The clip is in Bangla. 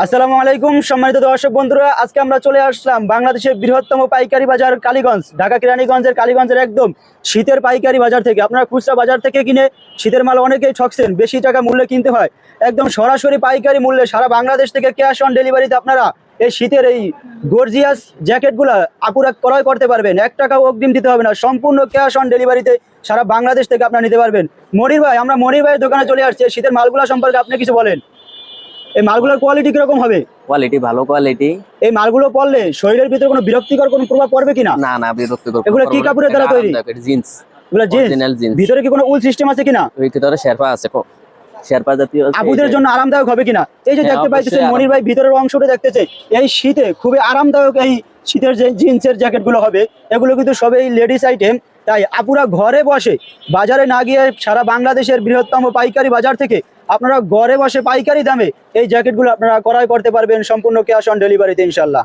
আসসালামু আলাইকুম সম্মানিত দর্শক বন্ধুরা, আজকে আমরা চলে আসলাম বাংলাদেশের বৃহত্তম পাইকারি বাজার কালীগঞ্জ, ঢাকা কেরানীগঞ্জের কালীগঞ্জের একদম শীতের পাইকারি বাজার থেকে। আপনারা খুচরা বাজার থেকে কিনে শীতের মাল অনেকেই ঠকছেন, বেশি টাকা মূল্যে কিনতে হয়। একদম সরাসরি পাইকারি মূল্যে সারা বাংলাদেশ থেকে ক্যাশ অন ডেলিভারিতে আপনারা এই শীতের এই গর্জিয়াস জ্যাকেটগুলো আপুরা ক্রয় করতে পারবেন। 1 টাকাও অগ্রিম দিতে হবে না, সম্পূর্ণ ক্যাশ অন ডেলিভারিতে সারা বাংলাদেশ থেকে আপনারা নিতে পারবেন। মনির ভাই, আমরা মনির ভাইয়ের দোকানে চলে আসছি। এই শীতের মালগুলো সম্পর্কে আপনি কিছু বলেন। এই মালগুলোর কোয়ালিটি কিরকম হবে? কোয়ালিটি ভালো কোয়ালিটি। এই মালগুলো পরলে শরীরের ভিতরে কোনো বিরক্তিকর কোনো প্রভাব পড়বে কিনা? না না, বিরক্তিকর। এগুলো কি কাপড়ের দ্বারা তৈরি? জিন্স। এগুলো অরিজিনাল জিন্স। ভিতরে কি কোনো উল সিস্টেম আছে কিনা? ভিতরে শেরপা আছে, শেরপা জাতীয় আছে। আপুদের জন্য আরামদায়ক হবে কিনা? এই যে হ্যাঁ, দেখতে পাইতেছেন অবশ্যই মনির ভাই ভিতরের অংশটা দেখতেছে, এই শীতে খুবই আরামদায়ক এই শীতের যে জিন্সের জ্যাকেটগুলো হবে, এগুলো কিন্তু সবই লেডিস আইটেম। তাই আপুরা ঘরে বসে বাজারে না গিয়ে সারা বাংলাদেশের বৃহত্তম পাইকারি বাজার থেকে আপনারা ঘরে বসে পাইকারি দামে এই জ্যাকেটগুলো আপনারা ক্রয় করতে পারবেন সম্পূর্ণ ক্যাশ অন ডেলিভারিতে ইনশাল্লাহ।